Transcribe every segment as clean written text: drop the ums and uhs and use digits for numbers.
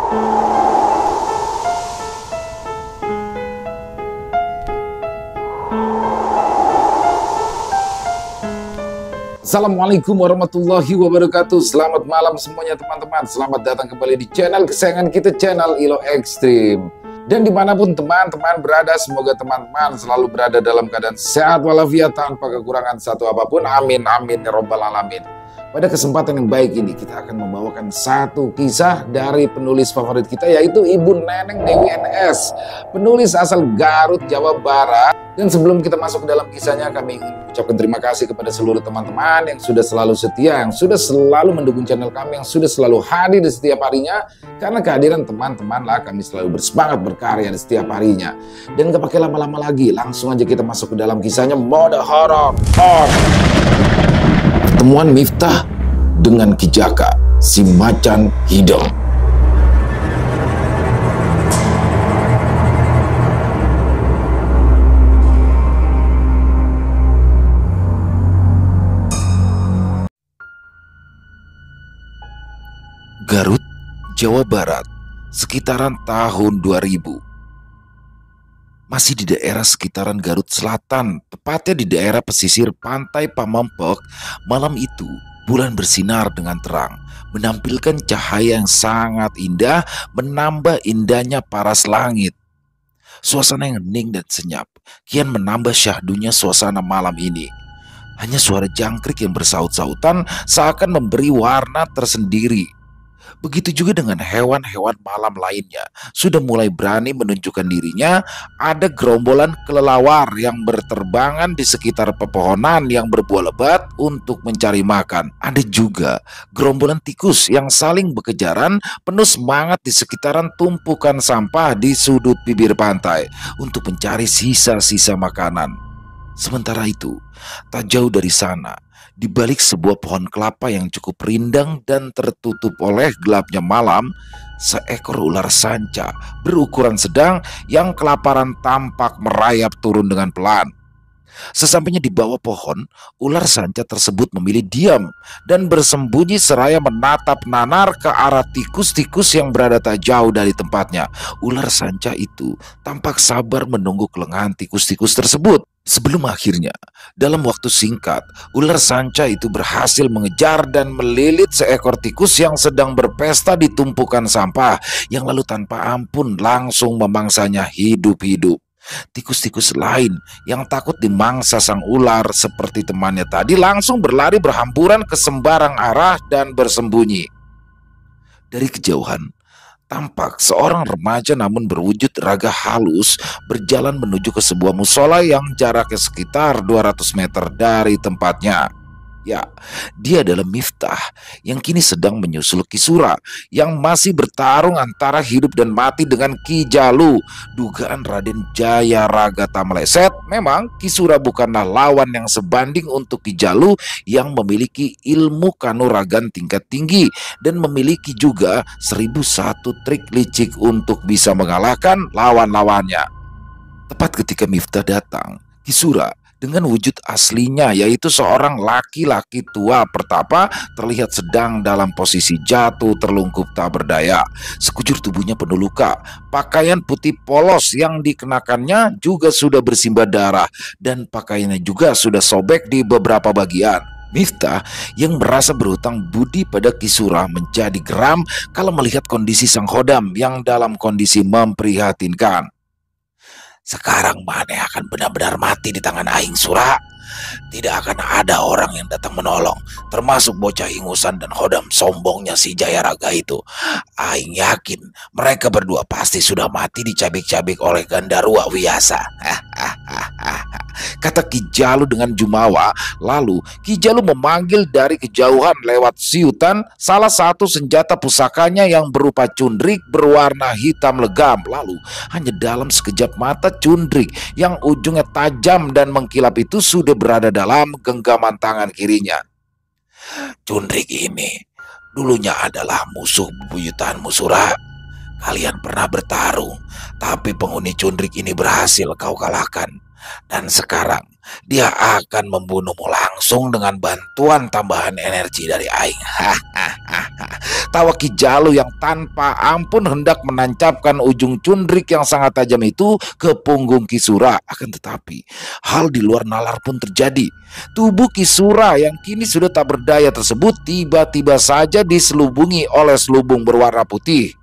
Assalamualaikum warahmatullahi wabarakatuh. Selamat malam semuanya teman-teman. Selamat datang kembali di channel kesayangan kita, channel Ilo Ekstrim. Dan dimanapun teman-teman berada, semoga teman-teman selalu berada dalam keadaan sehat walafiat tanpa kekurangan satu apapun. Amin amin ya robbal alamin. Pada kesempatan yang baik ini kita akan membawakan satu kisah dari penulis favorit kita, yaitu Ibu Neneng Dewi NS, penulis asal Garut, Jawa Barat. Dan sebelum kita masuk ke dalam kisahnya, kami ingin mengucapkan terima kasih kepada seluruh teman-teman yang sudah selalu setia, yang sudah selalu mendukung channel kami, yang sudah selalu hadir di setiap harinya. Karena kehadiran teman-teman lah kami selalu bersemangat berkarya di setiap harinya. Dan gak pakai lama-lama lagi, langsung aja kita masuk ke dalam kisahnya, mode horor. Pertemuan Miftah dengan Ki Jaka, si macan hidung. Garut, Jawa Barat, sekitaran tahun 2000. Masih di daerah sekitaran Garut Selatan, tepatnya di daerah pesisir pantai Pamampek. Malam itu, bulan bersinar dengan terang, menampilkan cahaya yang sangat indah, menambah indahnya paras langit. Suasana yang hening dan senyap, kian menambah syahdunya suasana malam ini. Hanya suara jangkrik yang bersaut-sautan seakan memberi warna tersendiri. Begitu juga dengan hewan-hewan malam lainnya, sudah mulai berani menunjukkan dirinya. Ada gerombolan kelelawar yang berterbangan di sekitar pepohonan yang berbuah lebat untuk mencari makan. Ada juga gerombolan tikus yang saling berkejaran penuh semangat di sekitaran tumpukan sampah di sudut bibir pantai untuk mencari sisa-sisa makanan. Sementara itu, tak jauh dari sana, di balik sebuah pohon kelapa yang cukup rindang dan tertutup oleh gelapnya malam, seekor ular sanca berukuran sedang yang kelaparan tampak merayap turun dengan pelan. Sesampainya di bawah pohon, ular sanca tersebut memilih diam dan bersembunyi seraya menatap nanar ke arah tikus-tikus yang berada tak jauh dari tempatnya. Ular sanca itu tampak sabar menunggu kelengahan tikus-tikus tersebut. Sebelum akhirnya, dalam waktu singkat, ular sanca itu berhasil mengejar dan melilit seekor tikus yang sedang berpesta di tumpukan sampah, yang lalu tanpa ampun langsung memangsanya hidup-hidup. Tikus-tikus lain yang takut dimangsa sang ular seperti temannya tadi langsung berlari berhamburan ke sembarang arah dan bersembunyi. Dari kejauhan, tampak seorang remaja namun berwujud raga halus berjalan menuju ke sebuah musola yang jaraknya sekitar 200 meter dari tempatnya. Ya, dia adalah Miftah yang kini sedang menyusul Ki Sura yang masih bertarung antara hidup dan mati dengan Ki Jalu. Dugaan Raden Jayaragata meleset. Memang Ki Sura bukanlah lawan yang sebanding untuk Ki Jalu yang memiliki ilmu kanuragan tingkat tinggi dan memiliki juga 1001 trik licik untuk bisa mengalahkan lawan-lawannya. Tepat ketika Miftah datang, Ki Sura dengan wujud aslinya, yaitu seorang laki-laki tua pertapa, terlihat sedang dalam posisi jatuh terlungkup tak berdaya. Sekujur tubuhnya penuh luka. Pakaian putih polos yang dikenakannya juga sudah bersimbah darah, dan pakaiannya juga sudah sobek di beberapa bagian. Miftah yang merasa berhutang budi pada Ki Sura menjadi geram kalau melihat kondisi sang Khodam yang dalam kondisi memprihatinkan. Sekarang Mane akan benar-benar mati di tangan Aing Sura. Tidak akan ada orang yang datang menolong, termasuk bocah ingusan dan Khodam sombongnya si Jayaraga itu. Aing yakin mereka berdua pasti sudah mati dicabik-cabik oleh Gandarwa Wiyasa. Kata Ki Jalu dengan jumawa. Lalu Ki Jalu memanggil dari kejauhan lewat siutan salah satu senjata pusakanya yang berupa cundrik berwarna hitam legam. Lalu hanya dalam sekejap mata cundrik yang ujungnya tajam dan mengkilap itu sudah berada dalam genggaman tangan kirinya. Cundrik ini dulunya adalah musuh bebuyutanmu Sura. Kalian pernah bertarung, tapi penghuni cundrik ini berhasil kau kalahkan. Dan sekarang dia akan membunuhmu langsung dengan bantuan tambahan energi dari Aing. Tawa Ki Jalu yang tanpa ampun hendak menancapkan ujung cundrik yang sangat tajam itu ke punggung Ki Sura. Akan tetapi hal di luar nalar pun terjadi. Tubuh Ki Sura yang kini sudah tak berdaya tersebut tiba-tiba saja diselubungi oleh selubung berwarna putih,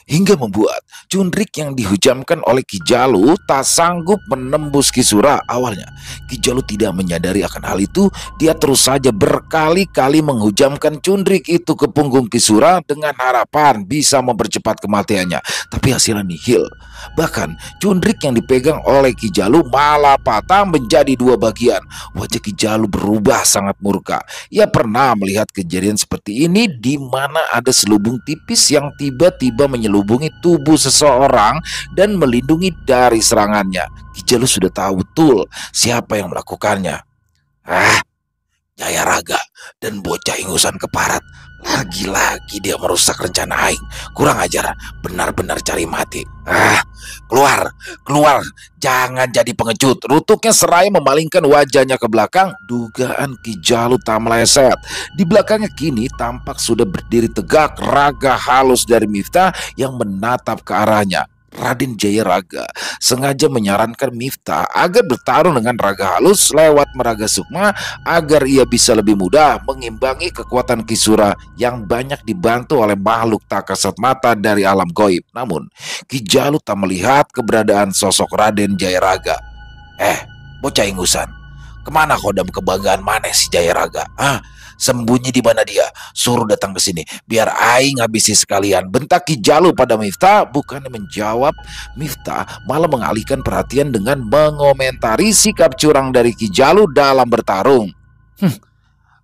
hingga membuat cundrik yang dihujamkan oleh Ki Jalu tak sanggup menembus Ki Sura. Awalnya Ki Jalu tidak menyadari akan hal itu. Dia terus saja berkali-kali menghujamkan cundrik itu ke punggung Ki Sura dengan harapan bisa mempercepat kematiannya, tapi hasilnya nihil. Bahkan cundrik yang dipegang oleh Ki Jalu malah patah menjadi dua bagian. Wajah Ki Jalu berubah sangat murka. Ia pernah melihat kejadian seperti ini di mana ada selubung tipis yang tiba-tiba menyelubungi tubuh seseorang dan melindungi dari serangannya. Ki Jalu sudah tahu betul siapa yang melakukannya. Jaya Raga dan bocah ingusan keparat. Lagi-lagi dia merusak rencana Aing. Kurang ajar, benar-benar cari mati. Keluar, keluar, jangan jadi pengecut. Rutuknya seraya memalingkan wajahnya ke belakang. Dugaan Ki Jalu tak meleset. Di belakangnya kini tampak sudah berdiri tegak raga halus dari Miftah yang menatap ke arahnya. Raden Jaya Raga sengaja menyarankan Miftah agar bertarung dengan raga halus lewat Meraga Sukma agar ia bisa lebih mudah mengimbangi kekuatan Ki Sura yang banyak dibantu oleh makhluk tak kasat mata dari alam goib. Namun Ki Jalu tak melihat keberadaan sosok Raden Jaya Raga. Bocah ingusan, kemana kodam kebanggaan mana si Jaya Raga? Sembunyi di mana dia? Suruh datang ke sini biar Aing habisi sekalian, bentak Ki Jalu pada Miftah. Bukannya menjawab, Miftah malah mengalihkan perhatian dengan mengomentari sikap curang dari Ki Jalu dalam bertarung.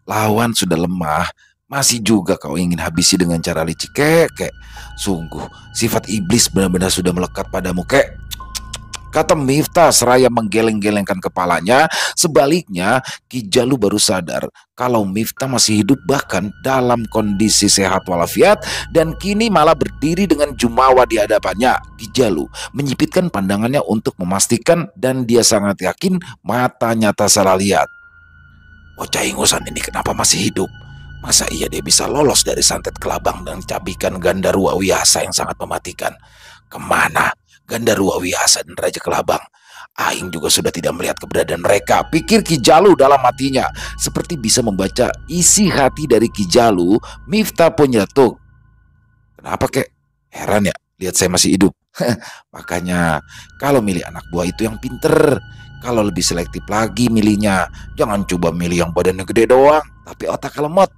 Lawan sudah lemah, masih juga kau ingin habisi dengan cara licik, kek. Sungguh sifat iblis benar-benar sudah melekat padamu, kek, kata Miftah seraya menggeleng-gelengkan kepalanya. Sebaliknya Ki Jalu baru sadar kalau Miftah masih hidup bahkan dalam kondisi sehat walafiat dan kini malah berdiri dengan jumawa di hadapannya. Ki Jalu menyipitkan pandangannya untuk memastikan dan dia sangat yakin matanya tak salah lihat. Bocah ingusan ini kenapa masih hidup? Masa iya dia bisa lolos dari santet kelabang dan cabikan Gandarwa Wiyasa yang sangat mematikan? Kemana Gandarwa Wiyasa dan Raja Kelabang? Aing juga sudah tidak melihat keberadaan mereka, pikir Ki Jalu dalam hatinya. Seperti bisa membaca isi hati dari Ki Jalu, Miftah pun nyeletuk. Kenapa, kek? Heran ya lihat saya masih hidup? Makanya kalau milih anak buah itu yang pinter. Kalau lebih selektif lagi milihnya. Jangan coba milih yang badannya gede doang tapi otak lemot.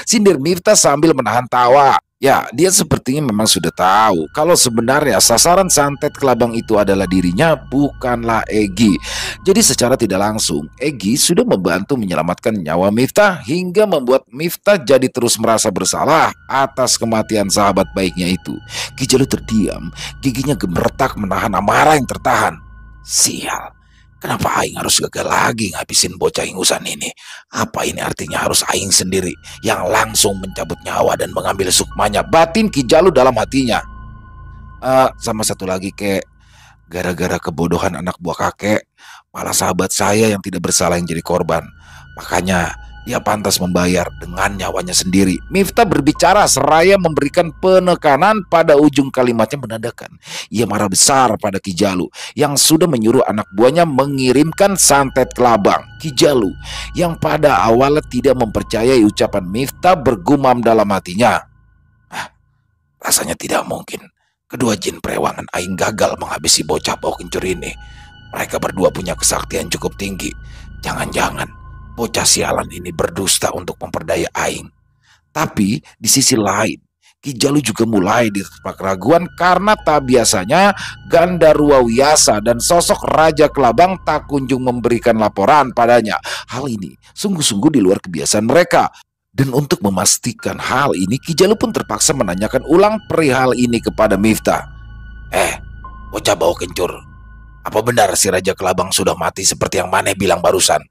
Sindir Miftah sambil menahan tawa. Ya, dia sepertinya memang sudah tahu kalau sebenarnya sasaran santet kelabang itu adalah dirinya, bukanlah Egy. Jadi secara tidak langsung Egy sudah membantu menyelamatkan nyawa Miftah hingga membuat Miftah jadi terus merasa bersalah atas kematian sahabat baiknya itu. Ki Jalu terdiam, giginya gemeretak menahan amarah yang tertahan. Sial, kenapa Aing harus gagal lagi ngabisin bocah ingusan ini? Apa ini artinya harus Aing sendiri yang langsung mencabut nyawa dan mengambil sukmanya? Batin Ki Jalu dalam hatinya. Sama satu lagi, kek, gara-gara kebodohan anak buah kakek, malah sahabat saya yang tidak bersalah yang jadi korban. Makanya dia pantas membayar dengan nyawanya sendiri. Miftah berbicara seraya memberikan penekanan pada ujung kalimatnya menandakan ia marah besar pada Ki Jalu yang sudah menyuruh anak buahnya mengirimkan santet kelabang. Ki Jalu yang pada awalnya tidak mempercayai ucapan Miftah bergumam dalam hatinya. Rasanya tidak mungkin kedua jin perewangan Aing gagal menghabisi bocah bau kencur ini. Mereka berdua punya kesaktian cukup tinggi. Jangan-jangan bocah sialan ini berdusta untuk memperdaya Aing. Tapi di sisi lain, Ki Jalu juga mulai diterpa keraguan karena tak biasanya Gandarwa Wiyasa dan sosok Raja Kelabang tak kunjung memberikan laporan padanya. Hal ini sungguh-sungguh di luar kebiasaan mereka. Dan untuk memastikan hal ini, Ki Jalu pun terpaksa menanyakan ulang perihal ini kepada Miftah. Bocah bau kencur, apa benar si Raja Kelabang sudah mati seperti yang Maneh bilang barusan?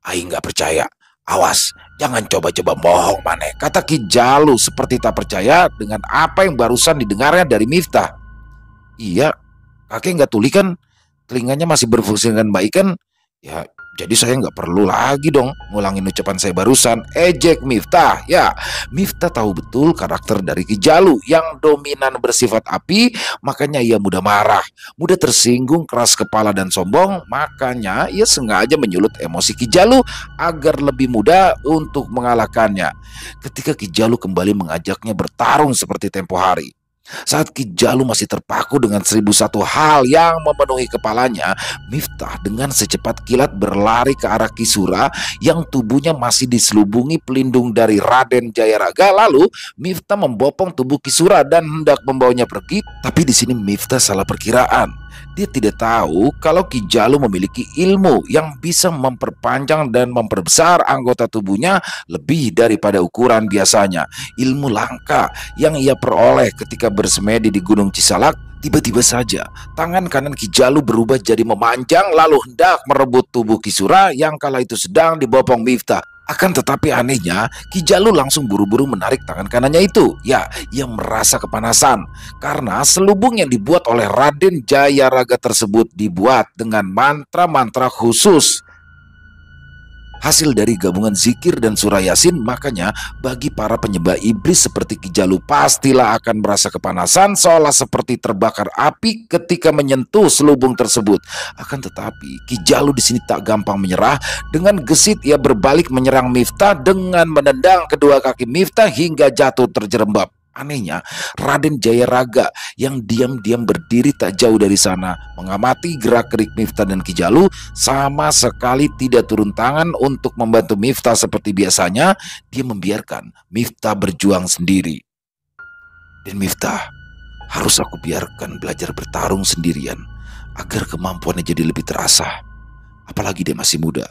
Aing gak percaya. Awas, jangan coba-coba bohong Maneh, kata Ki Jalu seperti tak percaya dengan apa yang barusan didengarnya dari Miftah. Iya, kakek gak tuli kan? Telinganya masih berfungsi dengan baik kan? Ya, Jadi saya nggak perlu lagi dong ngulangin ucapan saya barusan, ejek Miftah. Ya, Miftah tahu betul karakter dari Ki Jalu yang dominan bersifat api, makanya ia mudah marah, mudah tersinggung, keras kepala dan sombong. Makanya ia sengaja menyulut emosi Ki Jalu agar lebih mudah untuk mengalahkannya. Ketika Ki Jalu kembali mengajaknya bertarung seperti tempo hari, saat Ki Jalu masih terpaku dengan 1001 hal yang memenuhi kepalanya, Miftah dengan secepat kilat berlari ke arah Kisura yang tubuhnya masih diselubungi pelindung dari Raden Jayaraga. Lalu Miftah membopong tubuh Kisura dan hendak membawanya pergi. Tapi di sini Miftah salah perkiraan. Dia tidak tahu kalau Ki Jalu memiliki ilmu yang bisa memperpanjang dan memperbesar anggota tubuhnya lebih daripada ukuran biasanya. Ilmu langka yang ia peroleh ketika bersemedi di Gunung Cisalak. Tiba-tiba saja tangan kanan Ki Jalu berubah jadi memanjang lalu hendak merebut tubuh Kisura yang kala itu sedang dibopong Miftah. Akan tetapi anehnya, Ki Jalu langsung buru-buru menarik tangan kanannya itu. Ya, ia merasa kepanasan karena selubung yang dibuat oleh Raden Jayaraga tersebut dibuat dengan mantra-mantra khusus, hasil dari gabungan zikir dan surah yasin. Makanya bagi para penyembah iblis seperti Ki Jalu pastilah akan merasa kepanasan seolah seperti terbakar api ketika menyentuh selubung tersebut. Akan tetapi Ki Jalu di sini tak gampang menyerah. Dengan gesit ia berbalik menyerang Miftah dengan menendang kedua kaki Miftah hingga jatuh terjerembab. Anehnya, Raden Jayaraga yang diam-diam berdiri tak jauh dari sana mengamati gerak-gerik Miftah dan Ki Jalu, sama sekali tidak turun tangan untuk membantu Miftah seperti biasanya. Dia membiarkan Miftah berjuang sendiri. Dan Miftah harus aku biarkan belajar bertarung sendirian agar kemampuannya jadi lebih terasah. Apalagi dia masih muda,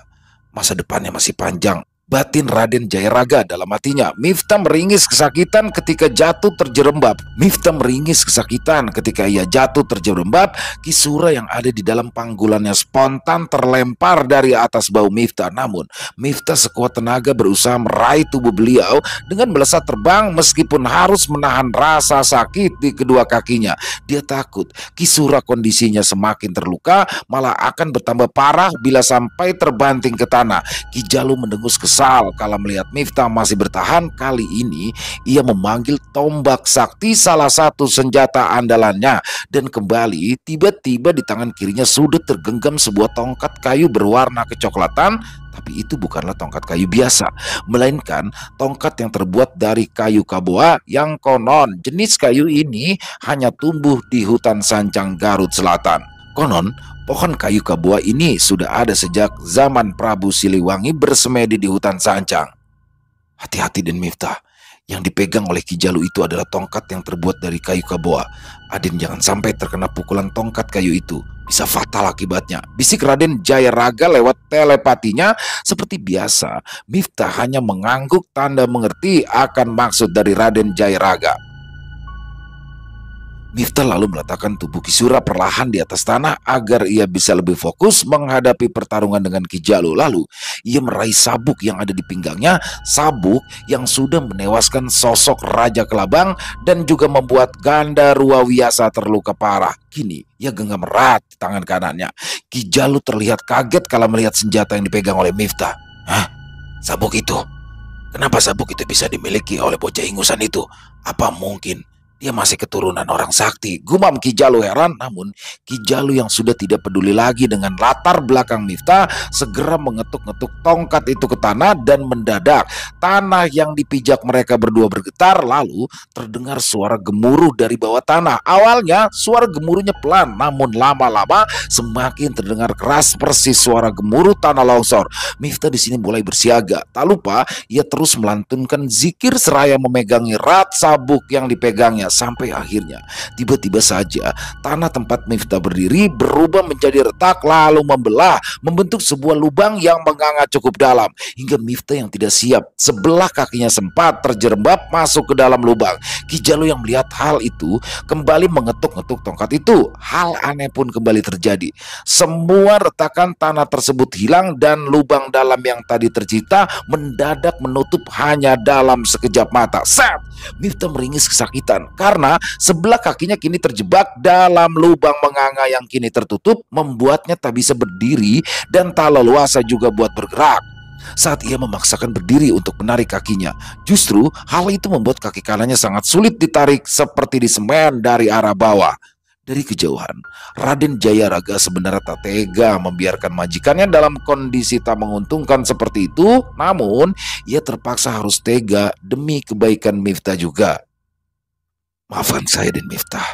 masa depannya masih panjang. Batin Raden Jayaraga dalam hatinya. Miftah meringis kesakitan ketika jatuh terjerembab. Miftah meringis kesakitan ketika ia jatuh terjerembab. Kisura yang ada di dalam panggulannya spontan terlempar dari atas bahu Miftah. Namun Miftah sekuat tenaga berusaha meraih tubuh beliau dengan melesat terbang meskipun harus menahan rasa sakit di kedua kakinya. Dia takut Kisura kondisinya semakin terluka, malah akan bertambah parah bila sampai terbanting ke tanah. Ki Jalu mendengus kesal kala melihat Miftah masih bertahan. Kali ini ia memanggil tombak sakti, salah satu senjata andalannya, dan kembali tiba-tiba di tangan kirinya sudut tergenggam sebuah tongkat kayu berwarna kecoklatan. Tapi itu bukanlah tongkat kayu biasa, melainkan tongkat yang terbuat dari kayu kaboa yang konon jenis kayu ini hanya tumbuh di hutan Sancang Garut Selatan. Konon pohon kayu kaboa ini sudah ada sejak zaman Prabu Siliwangi bersemedi di hutan Sancang. Hati-hati Den Miftah, yang dipegang oleh Ki Jalu itu adalah tongkat yang terbuat dari kayu kaboa. Aden jangan sampai terkena pukulan tongkat kayu itu, bisa fatal akibatnya, bisik Raden Jayaraga lewat telepatinya. Seperti biasa, Miftah hanya mengangguk tanda mengerti akan maksud dari Raden Jayaraga. Miftah lalu meletakkan tubuh Kisura perlahan di atas tanah agar ia bisa lebih fokus menghadapi pertarungan dengan Ki Jalu. Lalu ia meraih sabuk yang ada di pinggangnya, sabuk yang sudah menewaskan sosok Raja Kelabang dan juga membuat Gandarwa Wiyasa terluka parah. Kini ia genggam erat di tangan kanannya. Ki Jalu terlihat kaget kala melihat senjata yang dipegang oleh Miftah. Hah? Sabuk itu? Kenapa sabuk itu bisa dimiliki oleh bocah ingusan itu? Apa mungkin dia masih keturunan orang sakti? Gumam Ki Jalu heran. Namun Ki Jalu yang sudah tidak peduli lagi dengan latar belakang Miftah segera mengetuk-ngetuk tongkat itu ke tanah, dan mendadak tanah yang dipijak mereka berdua bergetar. Lalu terdengar suara gemuruh dari bawah tanah. Awalnya suara gemuruhnya pelan, namun lama-lama semakin terdengar keras, persis suara gemuruh tanah longsor. Miftah di sini mulai bersiaga. Tak lupa ia terus melantunkan zikir seraya memegangi erat sabuk yang dipegangnya. Sampai akhirnya tiba-tiba saja tanah tempat Miftah berdiri berubah menjadi retak lalu membelah, membentuk sebuah lubang yang menganga cukup dalam hingga Miftah yang tidak siap sebelah kakinya sempat terjerembab masuk ke dalam lubang. Ki Jalu yang melihat hal itu kembali mengetuk-ngetuk tongkat itu. Hal aneh pun kembali terjadi. Semua retakan tanah tersebut hilang dan lubang dalam yang tadi tercipta mendadak menutup hanya dalam sekejap mata. Set! Miftah meringis kesakitan karena sebelah kakinya kini terjebak dalam lubang menganga yang kini tertutup, membuatnya tak bisa berdiri dan tak leluasa juga buat bergerak. Saat ia memaksakan berdiri untuk menarik kakinya, justru hal itu membuat kaki kanannya sangat sulit ditarik seperti disemen dari arah bawah. Dari kejauhan, Raden Jayaraga sebenarnya tak tega membiarkan majikannya dalam kondisi tak menguntungkan seperti itu, namun ia terpaksa harus tega demi kebaikan Miftah juga. Maafkan saya, Den Miftah,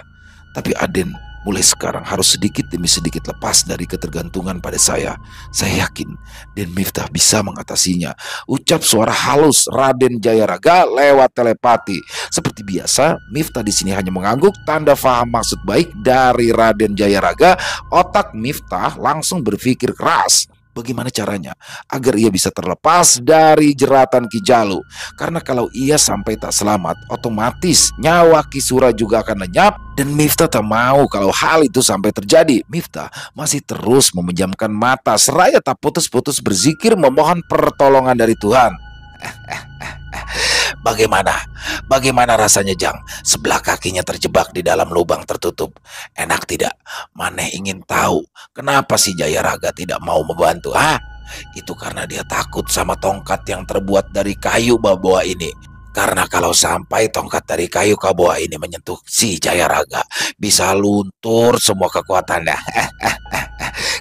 tapi Aden mulai sekarang harus sedikit demi sedikit lepas dari ketergantungan pada saya. Saya yakin Den Miftah bisa mengatasinya, ucap suara halus Raden Jayaraga lewat telepati. Seperti biasa, Miftah di sini hanya mengangguk tanda faham maksud baik dari Raden Jayaraga. Otak Miftah langsung berpikir keras. Bagaimana caranya agar ia bisa terlepas dari jeratan Ki Jalu? Karena kalau ia sampai tak selamat, otomatis nyawa Ki Sura juga akan lenyap, dan Miftah tak mau kalau hal itu sampai terjadi. Miftah masih terus memejamkan mata seraya tak putus-putus berzikir memohon pertolongan dari Tuhan. Bagaimana rasanya, Jang? Sebelah kakinya terjebak di dalam lubang tertutup. Enak tidak? Maneh ingin tahu kenapa si Jayaraga tidak mau membantu? Itu karena dia takut sama tongkat yang terbuat dari kayu bawa ini. Karena kalau sampai tongkat dari kayu Kaboa ini menyentuh si Jayaraga, bisa luntur semua kekuatannya.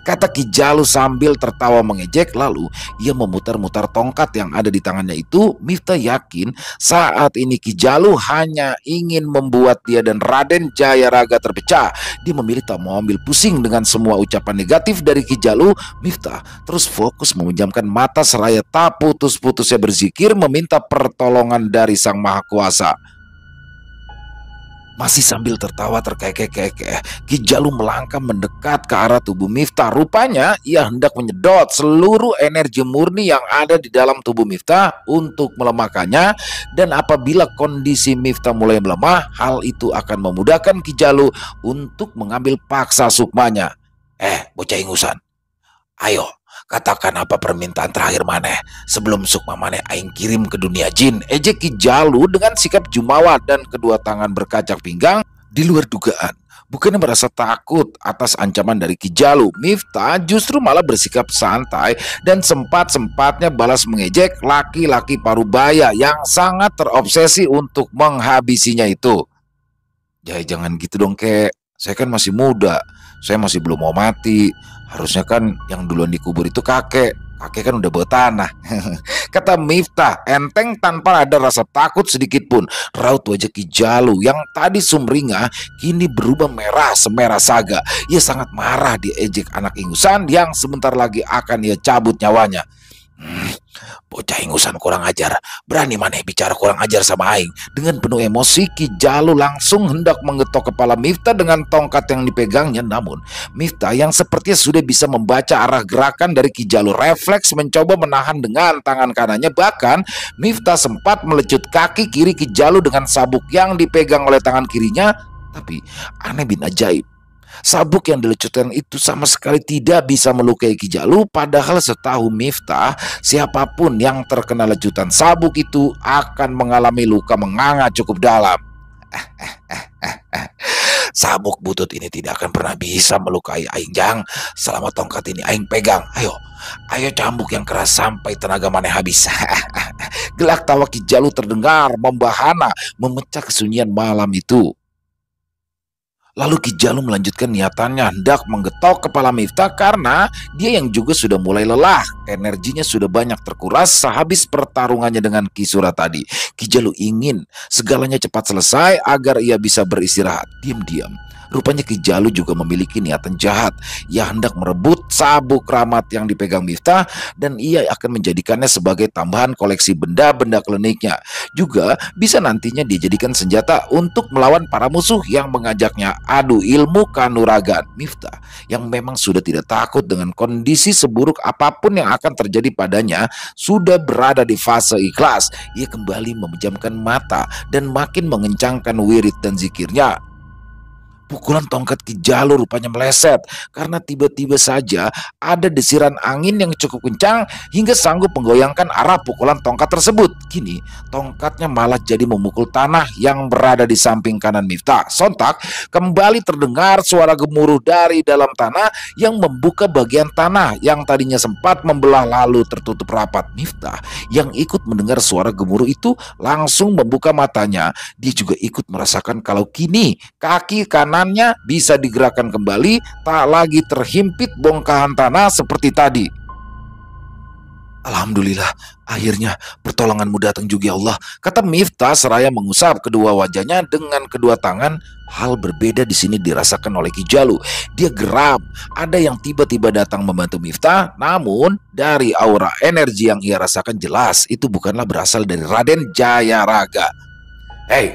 Kata Ki Jalu sambil tertawa mengejek. Lalu ia memutar-mutar tongkat yang ada di tangannya itu. Miftah yakin saat ini Ki Jalu hanya ingin membuat dia dan Raden Jayaraga terpecah. Dia memilih tak mau ambil pusing dengan semua ucapan negatif dari Ki Jalu. Miftah terus fokus memejamkan mata seraya tak putus-putusnya berzikir meminta pertolongan dari Sang Maha Kuasa. Masih sambil tertawa terkekeh-kekeh, Ki Jalu melangkah mendekat ke arah tubuh Miftah. Rupanya ia hendak menyedot seluruh energi murni yang ada di dalam tubuh Miftah untuk melemahkannya. Dan apabila kondisi Miftah mulai melemah, hal itu akan memudahkan Ki Jalu untuk mengambil paksa sukmanya. Bocah ingusan, ayo katakan apa permintaan terakhir maneh sebelum sukma maneh aing kirim ke dunia jin, ejek Ki Jalu dengan sikap jumawa dan kedua tangan berkacak pinggang. Di luar dugaan, bukannya merasa takut atas ancaman dari Ki Jalu, Miftah justru malah bersikap santai dan sempat-sempatnya balas mengejek laki-laki parubaya yang sangat terobsesi untuk menghabisinya itu. Ya jangan gitu dong kek, saya kan masih muda, saya masih belum mau mati. Harusnya kan yang duluan dikubur itu kakek kan udah bawa tanah. Kata Miftah enteng tanpa ada rasa takut sedikit pun. Raut wajah Ki Jalu yang tadi sumringah kini berubah merah semerah saga. Ia sangat marah diejek anak ingusan yang sebentar lagi akan ia cabut nyawanya. Bocah ingusan kurang ajar, berani maneh bicara kurang ajar sama aing. Dengan penuh emosi, Ki Jalu langsung hendak mengetok kepala Miftah dengan tongkat yang dipegangnya. Namun Miftah yang sepertinya sudah bisa membaca arah gerakan dari Ki Jalu refleks mencoba menahan dengan tangan kanannya. Bahkan Miftah sempat melecut kaki kiri Ki Jalu dengan sabuk yang dipegang oleh tangan kirinya. Tapi aneh bin ajaib, sabuk yang dilecutkan itu sama sekali tidak bisa melukai Ki Jalu. Padahal setahu Miftah, siapapun yang terkena lecutan sabuk itu akan mengalami luka menganga cukup dalam. Sabuk butut ini tidak akan pernah bisa melukai aing, Jang, selama tongkat ini aing pegang. Ayo cambuk yang keras sampai tenaga maneh habis. Gelak tawa Ki Jalu terdengar membahana memecah kesunyian malam itu. Lalu Ki Jalu melanjutkan niatannya hendak menggetok kepala Miftah karena dia yang juga sudah mulai lelah. Energinya sudah banyak terkuras sehabis pertarungannya dengan Ki Sura tadi. Ki Jalu ingin segalanya cepat selesai agar ia bisa beristirahat. Diam-diam, rupanya Ki Jalu juga memiliki niatan jahat. Ia hendak merebut sabuk keramat yang dipegang Miftah dan ia akan menjadikannya sebagai tambahan koleksi benda-benda kliniknya. Juga bisa nantinya dijadikan senjata untuk melawan para musuh yang mengajaknya adu ilmu kanuragan. Miftah yang memang sudah tidak takut dengan kondisi seburuk apapun yang akan terjadi padanya sudah berada di fase ikhlas. Ia kembali memejamkan mata dan makin mengencangkan wirid dan zikirnya. Pukulan tongkat Ki Jalu rupanya meleset karena tiba-tiba saja ada desiran angin yang cukup kencang hingga sanggup menggoyangkan arah pukulan tongkat tersebut. Kini tongkatnya malah jadi memukul tanah yang berada di samping kanan Miftah. Sontak kembali terdengar suara gemuruh dari dalam tanah yang membuka bagian tanah yang tadinya sempat membelah lalu tertutup rapat. Miftah yang ikut mendengar suara gemuruh itu langsung membuka matanya. Dia juga ikut merasakan kalau kini kaki kanannya bisa digerakkan kembali, tak lagi terhimpit bongkahan tanah seperti tadi. Alhamdulillah, akhirnya pertolonganmu datang juga ya Allah, kata Miftah seraya mengusap kedua wajahnya dengan kedua tangan. Hal berbeda di sini dirasakan oleh Ki Jalu. Dia geram, ada yang tiba-tiba datang membantu Miftah, namun dari aura energi yang ia rasakan jelas itu bukanlah berasal dari Raden Jayaraga. Hei,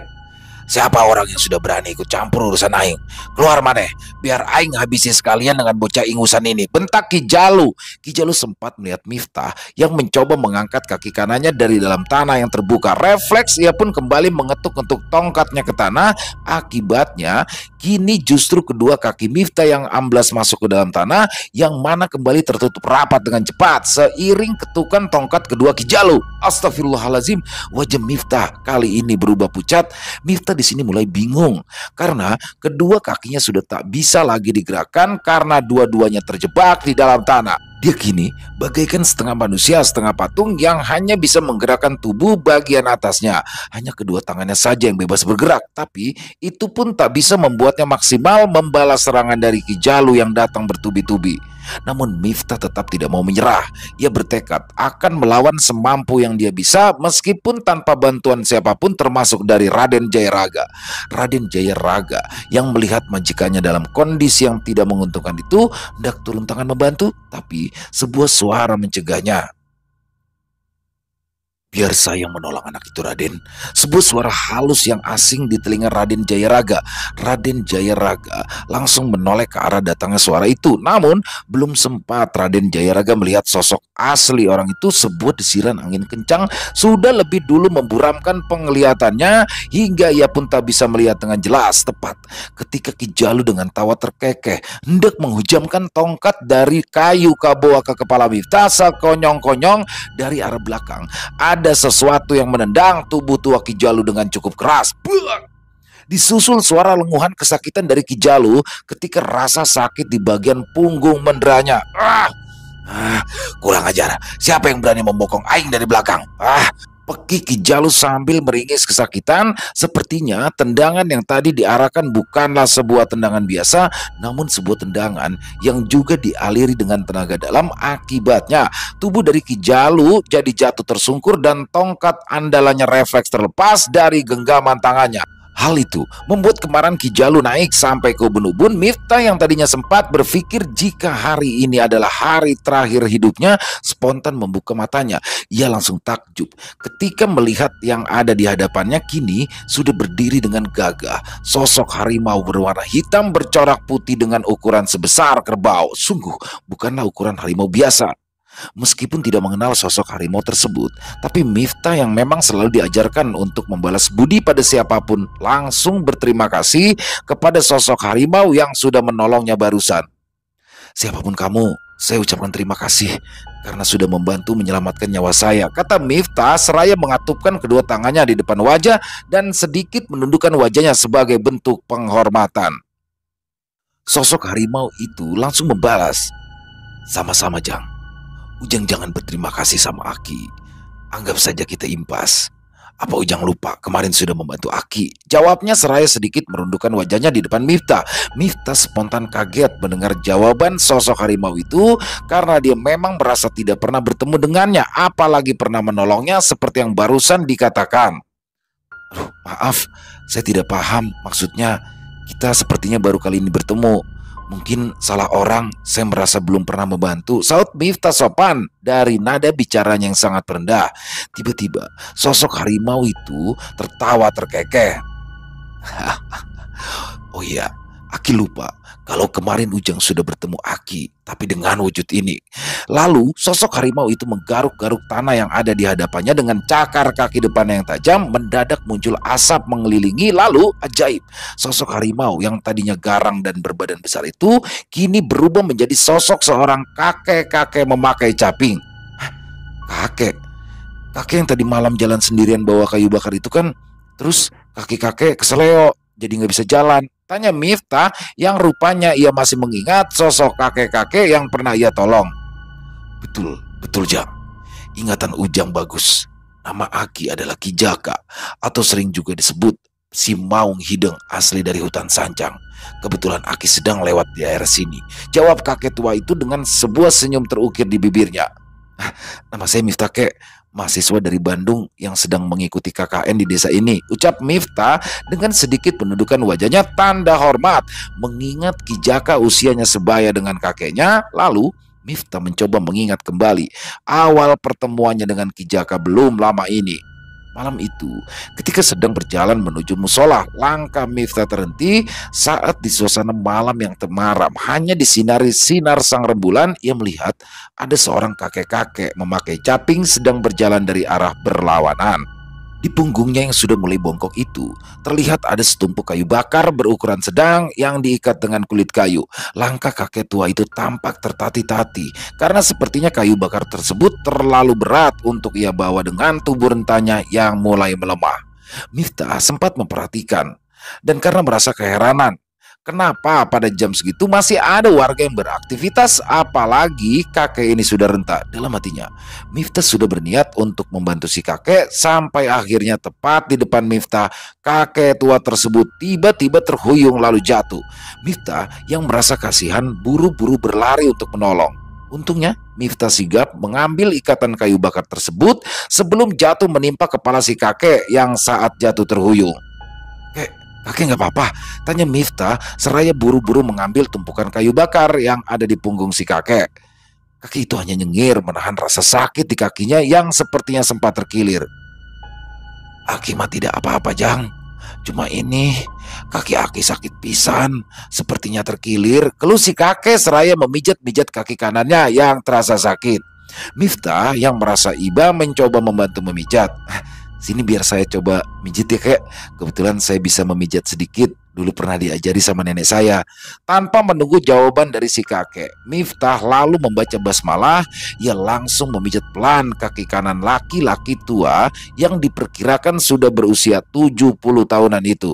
siapa orang yang sudah berani ikut campur urusan aing? Keluar maneh, biar aing habisi sekalian dengan bocah ingusan ini, bentak Ki Jalu. Ki Jalu sempat melihat Miftah yang mencoba mengangkat kaki kanannya dari dalam tanah yang terbuka. Refleks ia pun kembali mengetuk-ketuk tongkatnya ke tanah. Akibatnya kini justru kedua kaki Miftah yang amblas masuk ke dalam tanah, yang mana kembali tertutup rapat dengan cepat seiring ketukan tongkat kedua Ki Jalu. Astagfirullahalazim, wajah Miftah kali ini berubah pucat. Miftah di sini mulai bingung karena kedua kakinya sudah tak bisa lagi digerakkan karena dua-duanya terjebak di dalam tanah. Dia kini bagaikan setengah manusia setengah patung yang hanya bisa menggerakkan tubuh bagian atasnya. Hanya kedua tangannya saja yang bebas bergerak, tapi itu pun tak bisa membuatnya maksimal membalas serangan dari Ki Jalu yang datang bertubi-tubi. Namun Miftah tetap tidak mau menyerah. Ia bertekad akan melawan semampu yang dia bisa meskipun tanpa bantuan siapapun termasuk dari Raden Jayaraga. Raden Jayaraga yang melihat majikannya dalam kondisi yang tidak menguntungkan itu hendak turun tangan membantu, tapi sebuah suara mencegahnya. Biar saya menolong anak itu, Raden. Sebuah suara halus yang asing di telinga Raden Jayaraga. Raden Jayaraga langsung menoleh ke arah datangnya suara itu. Namun belum sempat Raden Jayaraga melihat sosok asli orang itu, sebuah desiran angin kencang sudah lebih dulu memburamkan penglihatannya hingga ia pun tak bisa melihat dengan jelas. Tepat ketika Ki Jalu dengan tawa terkekeh hendak menghujamkan tongkat dari kayu kaboa ke kepala Miftah, sekonyong-konyong dari arah belakang ada sesuatu yang menendang tubuh tua Ki Jalu dengan cukup keras. Buang! Disusul suara lenguhan kesakitan dari Ki Jalu ketika rasa sakit di bagian punggung menderanya. Kurang ajar. Siapa yang berani membokong aing dari belakang? Peki Ki Jalu sambil meringis kesakitan. Sepertinya tendangan yang tadi diarahkan bukanlah sebuah tendangan biasa, namun sebuah tendangan yang juga dialiri dengan tenaga dalam. Akibatnya tubuh dari Ki Jalu jadi jatuh tersungkur dan tongkat andalannya refleks terlepas dari genggaman tangannya. Hal itu membuat kemarahan Ki Jalu naik sampai ke ubun-ubun. Miftah yang tadinya sempat berpikir jika hari ini adalah hari terakhir hidupnya, spontan membuka matanya. Ia langsung takjub ketika melihat yang ada di hadapannya kini sudah berdiri dengan gagah. Sosok harimau berwarna hitam bercorak putih dengan ukuran sebesar kerbau. Sungguh bukanlah ukuran harimau biasa. Meskipun tidak mengenal sosok harimau tersebut, tapi Miftah yang memang selalu diajarkan untuk membalas budi pada siapapun langsung berterima kasih kepada sosok harimau yang sudah menolongnya barusan. Siapapun kamu, saya ucapkan terima kasih karena sudah membantu menyelamatkan nyawa saya, kata Miftah seraya mengatupkan kedua tangannya di depan wajah dan sedikit menundukkan wajahnya sebagai bentuk penghormatan. Sosok harimau itu langsung membalas, sama-sama Jang. Ujang jangan berterima kasih sama Aki. Anggap saja kita impas. Apa Ujang lupa kemarin sudah membantu Aki? Jawabnya seraya sedikit merundukkan wajahnya di depan Miftah. Miftah spontan kaget mendengar jawaban sosok harimau itu karena dia memang merasa tidak pernah bertemu dengannya, apalagi pernah menolongnya seperti yang barusan dikatakan. Maaf, saya tidak paham. Maksudnya kita sepertinya baru kali ini bertemu. Mungkin salah orang, saya merasa belum pernah membantu, saut Miftah sopan dari nada bicaranya yang sangat rendah. Tiba-tiba sosok harimau itu tertawa terkekeh. Oh iya, Aki lupa kalau kemarin Ujang sudah bertemu Aki, tapi dengan wujud ini. Lalu sosok harimau itu menggaruk-garuk tanah yang ada di hadapannya dengan cakar kaki depannya yang tajam. Mendadak muncul asap mengelilingi. Lalu ajaib, sosok harimau yang tadinya garang dan berbadan besar itu kini berubah menjadi sosok seorang kakek-kakek memakai caping. Hah, kakek? Kakek yang tadi malam jalan sendirian bawa kayu bakar itu kan? Terus kakek-kakek keseleo jadi nggak bisa jalan. Tanya Miftah yang rupanya ia masih mengingat sosok kakek-kakek yang pernah ia tolong. Betul, betul Jang. Ingatan Ujang bagus. Nama Aki adalah Ki Jaka, atau sering juga disebut si Maung Hideng asli dari hutan Sanjang. Kebetulan Aki sedang lewat di daerah sini. Jawab kakek tua itu dengan sebuah senyum terukir di bibirnya. Nama saya Miftah Kek, mahasiswa dari Bandung yang sedang mengikuti KKN di desa ini, ucap Miftah dengan sedikit penundukan wajahnya tanda hormat. Mengingat Ki Jaka usianya sebaya dengan kakeknya. Lalu Miftah mencoba mengingat kembali awal pertemuannya dengan Ki Jaka belum lama ini. Malam itu, ketika sedang berjalan menuju musola, langkah Miftah terhenti saat di suasana malam yang temaram hanya disinari sinar sang rembulan. Ia melihat ada seorang kakek-kakek memakai caping sedang berjalan dari arah berlawanan. Di punggungnya yang sudah mulai bongkok itu, terlihat ada setumpuk kayu bakar berukuran sedang yang diikat dengan kulit kayu. Langkah kakek tua itu tampak tertati-tati, karena sepertinya kayu bakar tersebut terlalu berat untuk ia bawa dengan tubuh rentanya yang mulai melemah. Miftah sempat memperhatikan, dan karena merasa keheranan, kenapa pada jam segitu masih ada warga yang beraktivitas, apalagi kakek ini sudah renta. Dalam hatinya, Miftah sudah berniat untuk membantu si kakek. Sampai akhirnya tepat di depan Miftah, kakek tua tersebut tiba-tiba terhuyung lalu jatuh. Miftah yang merasa kasihan buru-buru berlari untuk menolong. Untungnya Miftah sigap mengambil ikatan kayu bakar tersebut sebelum jatuh menimpa kepala si kakek yang saat jatuh terhuyung. Kakek nggak apa-apa? Tanya Miftah seraya buru-buru mengambil tumpukan kayu bakar yang ada di punggung si kakek. Kakek itu hanya nyengir menahan rasa sakit di kakinya yang sepertinya sempat terkilir. Aki mah tidak apa-apa Jang. Cuma ini kaki Aki sakit pisan, sepertinya terkilir. Keluh si kakek seraya memijat-mijat kaki kanannya yang terasa sakit. Miftah yang merasa iba mencoba membantu memijat. Sini biar saya coba mijit ya kek. Kebetulan saya bisa memijat sedikit. Dulu pernah diajari sama nenek saya. Tanpa menunggu jawaban dari si kakek, Miftah lalu membaca basmalah. Ia langsung memijat pelan kaki kanan laki-laki tua yang diperkirakan sudah berusia 70 tahunan itu.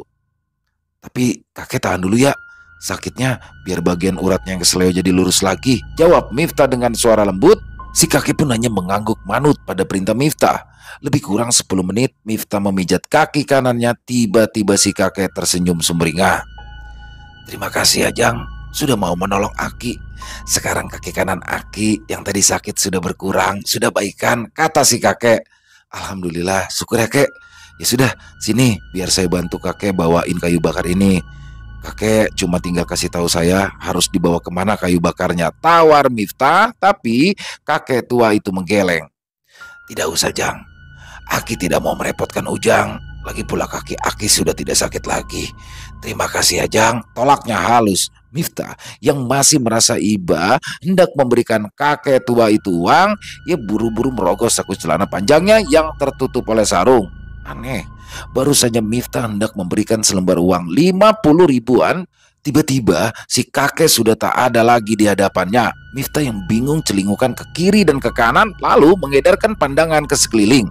Tapi kakek tahan dulu ya. Sakitnya biar bagian uratnya yang keseleo jadi lurus lagi, jawab Miftah dengan suara lembut. Si kakek pun hanya mengangguk manut pada perintah Miftah. Lebih kurang 10 menit Miftah memijat kaki kanannya. Tiba-tiba si kakek tersenyum sumringah. Terima kasih ya Jang, sudah mau menolong Aki. Sekarang kaki kanan Aki yang tadi sakit sudah berkurang, sudah baikan, kata si kakek. Alhamdulillah, syukur ya kek. Ya sudah, sini biar saya bantu kakek bawain kayu bakar ini. Kakek cuma tinggal kasih tahu saya harus dibawa kemana kayu bakarnya, tawar Miftah. Tapi kakek tua itu menggeleng. Tidak usah Jang, Aki tidak mau merepotkan Ujang. Lagi pula kaki Aki sudah tidak sakit lagi. Terima kasih ya Jang, tolaknya halus. Miftah yang masih merasa iba hendak memberikan kakek tua itu uang. Ia buru-buru merogoh saku celana panjangnya yang tertutup oleh sarung. Aneh, baru saja Miftah hendak memberikan selembar uang 50 ribuan, tiba-tiba si kakek sudah tak ada lagi di hadapannya. Miftah yang bingung celingukan ke kiri dan ke kanan, lalu mengedarkan pandangan ke sekeliling.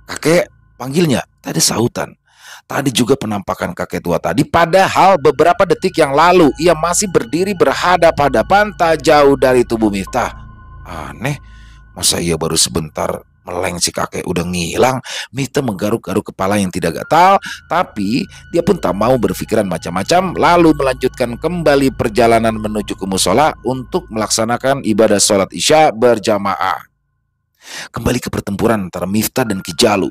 Kakek, panggilnya. Tak ada sautan. Tadi juga penampakan kakek tua tadi, padahal beberapa detik yang lalu ia masih berdiri berhadap-hadapan tak jauh dari tubuh Miftah. Aneh, masa ia baru sebentar meleng si kakek udah ngilang. Miftah menggaruk-garuk kepala yang tidak gatal, tapi dia pun tak mau berpikiran macam-macam, lalu melanjutkan kembali perjalanan menuju ke musola untuk melaksanakan ibadah sholat isya berjamaah. Kembali ke pertempuran antara Miftah dan Ki Jalu.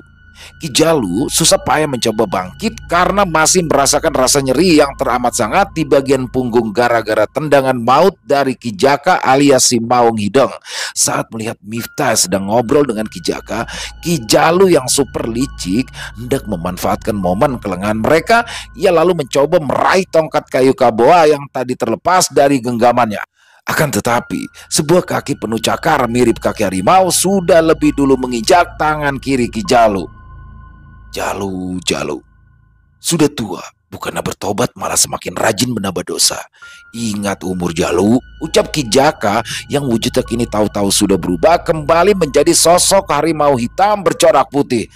Ki Jalu susah payah mencoba bangkit karena masih merasakan rasa nyeri yang teramat sangat di bagian punggung gara-gara tendangan maut dari Ki Jaka alias si Maung Hideng. Saat melihat Miftah sedang ngobrol dengan Ki Jaka, Ki Jalu yang super licik hendak memanfaatkan momen kelengahan mereka. Ia lalu mencoba meraih tongkat kayu Kaboa yang tadi terlepas dari genggamannya. Akan tetapi, sebuah kaki penuh cakar mirip kaki harimau sudah lebih dulu menginjak tangan kiri Ki Jalu. Jalu, sudah tua, bukannya bertobat malah semakin rajin menambah dosa. Ingat umur Jalu, ucap Ki Jaka yang wujudnya kini tahu-tahu sudah berubah kembali menjadi sosok harimau hitam bercorak putih.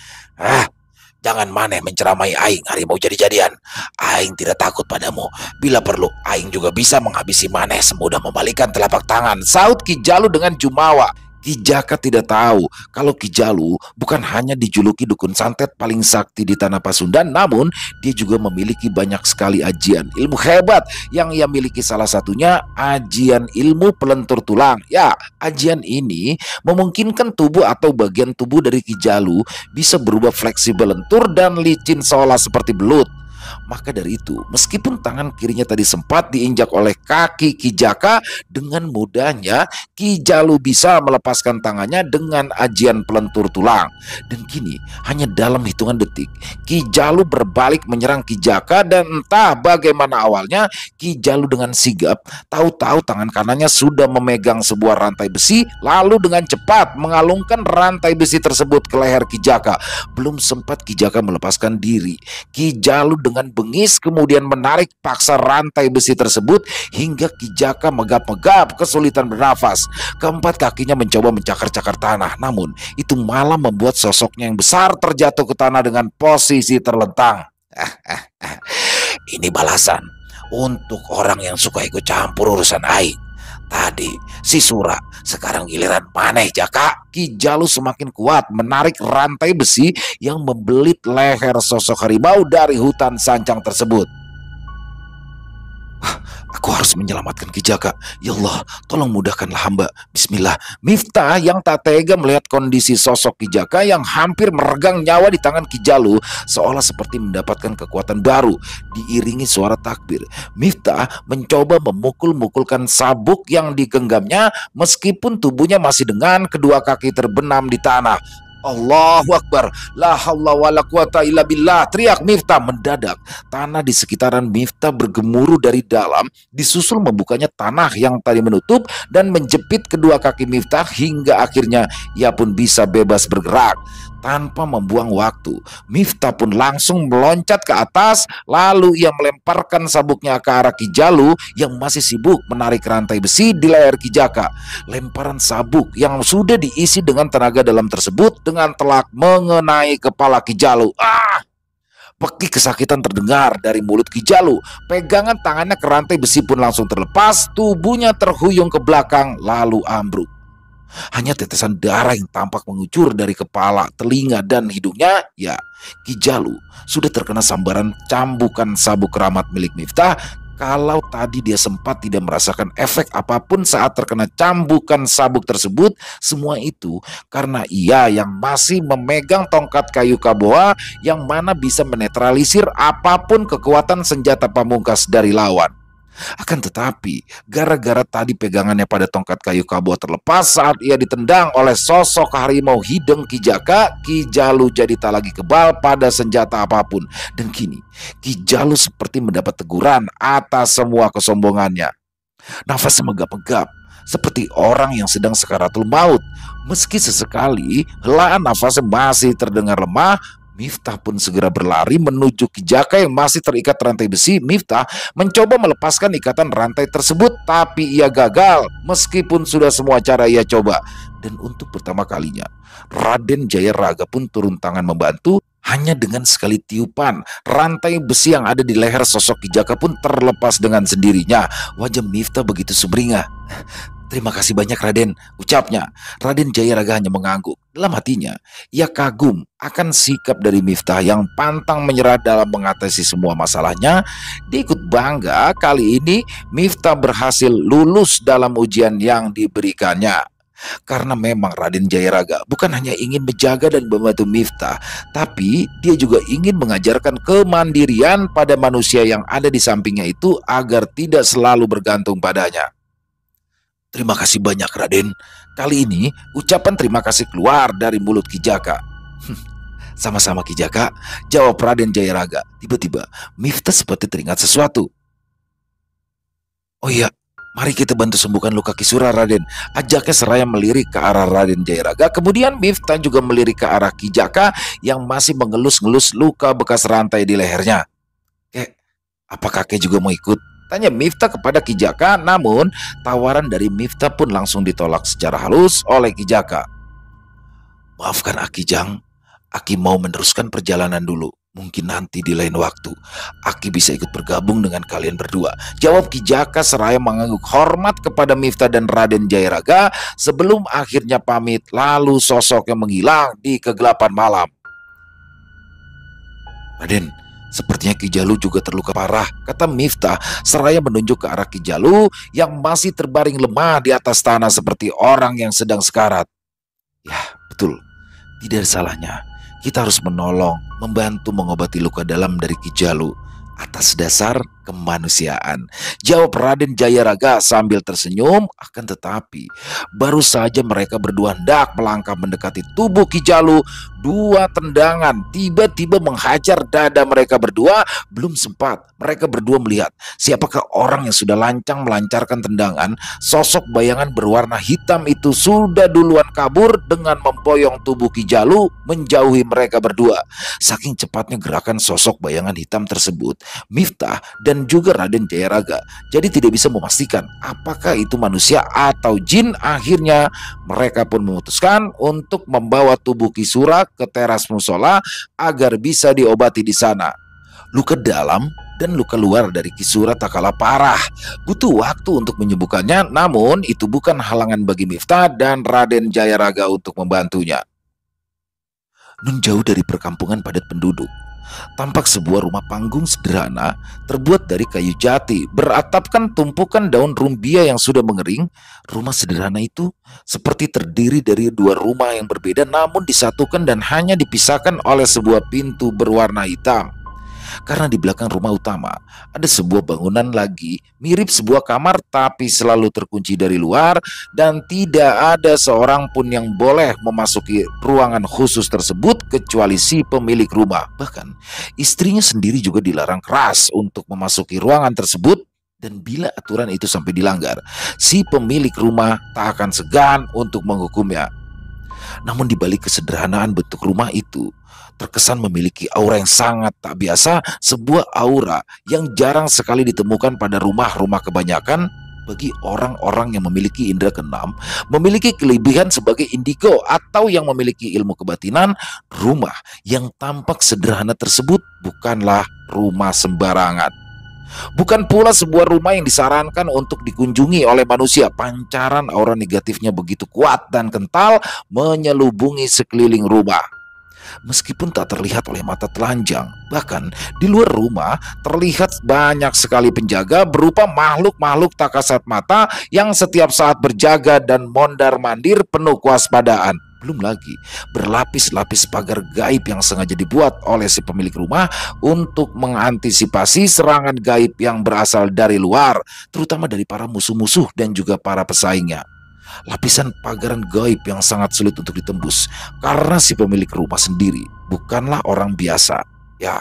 Jangan maneh menceramai aing harimau jadi-jadian. Aing tidak takut padamu. Bila perlu, aing juga bisa menghabisi maneh semudah membalikan telapak tangan, saut Ki Jalu dengan jumawa. Ki Jaka tidak tahu kalau Ki Jalu bukan hanya dijuluki dukun santet paling sakti di tanah Pasundan, namun dia juga memiliki banyak sekali ajian ilmu hebat yang ia miliki. Salah satunya ajian ilmu pelentur tulang. Ya, ajian ini memungkinkan tubuh atau bagian tubuh dari Ki Jalu bisa berubah fleksibel, lentur dan licin seolah seperti belut. Maka dari itu, meskipun tangan kirinya tadi sempat diinjak oleh kaki Ki Jaka, dengan mudahnya Ki Jalu bisa melepaskan tangannya dengan ajian pelentur tulang. Dan kini, hanya dalam hitungan detik, Ki Jalu berbalik menyerang Ki Jaka, dan entah bagaimana awalnya, Ki Jalu dengan sigap, tahu-tahu tangan kanannya sudah memegang sebuah rantai besi, lalu dengan cepat mengalungkan rantai besi tersebut ke leher Ki Jaka. Belum sempat Ki Jaka melepaskan diri, Ki Jalu dengan bengis kemudian menarik paksa rantai besi tersebut hingga Ki Jaka megap-megap kesulitan bernafas. Keempat kakinya mencoba mencakar-cakar tanah, namun itu malah membuat sosoknya yang besar terjatuh ke tanah dengan posisi terlentang. Ini balasan untuk orang yang suka ikut campur urusan aing. Tadi si Sura, sekarang giliran maneh Jaka. Ki Jalu semakin kuat menarik rantai besi yang membelit leher sosok harimau dari hutan sancang tersebut. Aku harus menyelamatkan Ki Jaka. Ya Allah, tolong mudahkanlah hamba. Bismillah. Miftah yang tak tega melihat kondisi sosok Ki Jaka yang hampir meregang nyawa di tangan Ki Jalu, seolah seperti mendapatkan kekuatan baru. Diiringi suara takbir, Miftah mencoba memukul-mukulkan sabuk yang digenggamnya meskipun tubuhnya masih dengan kedua kaki terbenam di tanah. Allahu Akbar, la haula wala quwata illa billah, teriak Miftah. Mendadak tanah di sekitaran Miftah bergemuruh dari dalam, disusul membukanya tanah yang tadi menutup dan menjepit kedua kaki Miftah hingga akhirnya ia pun bisa bebas bergerak. Tanpa membuang waktu, Miftah pun langsung meloncat ke atas, lalu ia melemparkan sabuknya ke arah Ki Jalu yang masih sibuk menarik rantai besi di leher Ki Jaka. Lemparan sabuk yang sudah diisi dengan tenaga dalam tersebut dengan telak mengenai kepala Ki Jalu. Pekik kesakitan terdengar dari mulut Ki Jalu. Pegangan tangannya ke rantai besi pun langsung terlepas, tubuhnya terhuyung ke belakang lalu ambruk. Hanya tetesan darah yang tampak mengucur dari kepala, telinga, dan hidungnya. Ya, Ki Jalu sudah terkena sambaran cambukan sabuk keramat milik Miftah. Kalau tadi dia sempat tidak merasakan efek apapun saat terkena cambukan sabuk tersebut, semua itu karena ia yang masih memegang tongkat kayu Kaboa yang mana bisa menetralisir apapun kekuatan senjata pamungkas dari lawan. Akan tetapi, gara-gara tadi pegangannya pada tongkat kayu Kaboa terlepas saat ia ditendang oleh sosok harimau hideng Ki Jaka, Ki Jalu jadi tak lagi kebal pada senjata apapun. Dan kini, Ki Jalu seperti mendapat teguran atas semua kesombongannya. Nafasnya megap-megap, seperti orang yang sedang sakaratul maut. Meski sesekali, helaan nafasnya masih terdengar lemah, Miftah pun segera berlari menuju Ki Jaka yang masih terikat rantai besi. Miftah mencoba melepaskan ikatan rantai tersebut, tapi ia gagal meskipun sudah semua cara ia coba. Dan untuk pertama kalinya, Raden Jayaraga pun turun tangan membantu. Hanya dengan sekali tiupan, rantai besi yang ada di leher sosok Ki Jaka pun terlepas dengan sendirinya. Wajah Miftah begitu sumringah. Terima kasih banyak Raden, ucapnya. Raden Jayaraga hanya mengangguk. Dalam hatinya, ia kagum akan sikap dari Miftah yang pantang menyerah dalam mengatasi semua masalahnya. Dia ikut bangga kali ini Miftah berhasil lulus dalam ujian yang diberikannya. Karena memang Raden Jayaraga bukan hanya ingin menjaga dan membantu Miftah, tapi dia juga ingin mengajarkan kemandirian pada manusia yang ada di sampingnya itu agar tidak selalu bergantung padanya. Terima kasih banyak, Raden. Kali ini ucapan terima kasih keluar dari mulut Ki Jaka. Sama-sama Ki Jaka, jawab Raden Jayaraga. Tiba-tiba Miftah seperti teringat sesuatu. Oh iya, mari kita bantu sembuhkan luka Kisura, Raden. Ajaknya seraya melirik ke arah Raden Jayaraga. Kemudian Miftah juga melirik ke arah Ki Jaka yang masih mengelus-ngelus luka bekas rantai di lehernya. Kek, apa kakek juga mau ikut? Tanya Miftah kepada Ki Jaka, namun tawaran dari Miftah pun langsung ditolak secara halus oleh Ki Jaka. Maafkan Aki Jang, Aki mau meneruskan perjalanan dulu. Mungkin nanti di lain waktu Aki bisa ikut bergabung dengan kalian berdua, jawab Ki Jaka seraya mengangguk hormat kepada Miftah dan Raden Jayaraga sebelum akhirnya pamit lalu sosoknya menghilang di kegelapan malam. Raden, sepertinya Ki Jalu juga terluka parah, kata Miftah seraya menunjuk ke arah Ki Jalu yang masih terbaring lemah di atas tanah seperti orang yang sedang sekarat. Ya, betul. Tidak ada salahnya. Kita harus menolong, membantu mengobati luka dalam dari Ki Jalu atas dasar kemanusiaan, jawab Raden Jayaraga sambil tersenyum. Akan tetapi baru saja mereka berdua hendak melangkah mendekati tubuh Ki Jalu, dua tendangan tiba-tiba menghajar dada mereka berdua. Belum sempat mereka berdua melihat siapakah orang yang sudah lancang melancarkan tendangan, sosok bayangan berwarna hitam itu sudah duluan kabur dengan memboyong tubuh Ki Jalu menjauhi mereka berdua. Saking cepatnya gerakan sosok bayangan hitam tersebut, Miftah dan juga Raden Jayaraga jadi tidak bisa memastikan apakah itu manusia atau jin. Akhirnya mereka pun memutuskan untuk membawa tubuh Kisura ke teras musola agar bisa diobati di sana. Luka dalam dan luka luar dari Kisura tak kalah parah. Butuh waktu untuk menyembuhkannya, namun itu bukan halangan bagi Miftah dan Raden Jayaraga untuk membantunya. Nun jauh dari perkampungan padat penduduk, tampak sebuah rumah panggung sederhana terbuat dari kayu jati beratapkan tumpukan daun rumbia yang sudah mengering. Rumah sederhana itu seperti terdiri dari dua rumah yang berbeda namun disatukan dan hanya dipisahkan oleh sebuah pintu berwarna hitam. Karena di belakang rumah utama ada sebuah bangunan lagi mirip sebuah kamar tapi selalu terkunci dari luar dan tidak ada seorang pun yang boleh memasuki ruangan khusus tersebut kecuali si pemilik rumah. Bahkan istrinya sendiri juga dilarang keras untuk memasuki ruangan tersebut, dan bila aturan itu sampai dilanggar, si pemilik rumah tak akan segan untuk menghukumnya. Namun di balik kesederhanaan bentuk rumah itu terkesan memiliki aura yang sangat tak biasa, sebuah aura yang jarang sekali ditemukan pada rumah-rumah kebanyakan. Bagi orang-orang yang memiliki indera keenam, memiliki kelebihan sebagai indigo atau yang memiliki ilmu kebatinan, rumah yang tampak sederhana tersebut bukanlah rumah sembarangan. Bukan pula sebuah rumah yang disarankan untuk dikunjungi oleh manusia. Pancaran aura negatifnya begitu kuat dan kental menyelubungi sekeliling rumah. Meskipun tak terlihat oleh mata telanjang, bahkan di luar rumah terlihat banyak sekali penjaga berupa makhluk-makhluk tak kasat mata yang setiap saat berjaga dan mondar-mandir penuh kewaspadaan. Belum lagi berlapis-lapis pagar gaib yang sengaja dibuat oleh si pemilik rumah untuk mengantisipasi serangan gaib yang berasal dari luar, terutama dari para musuh-musuh dan juga para pesaingnya. Lapisan pagaran gaib yang sangat sulit untuk ditembus karena si pemilik rumah sendiri bukanlah orang biasa. Ya,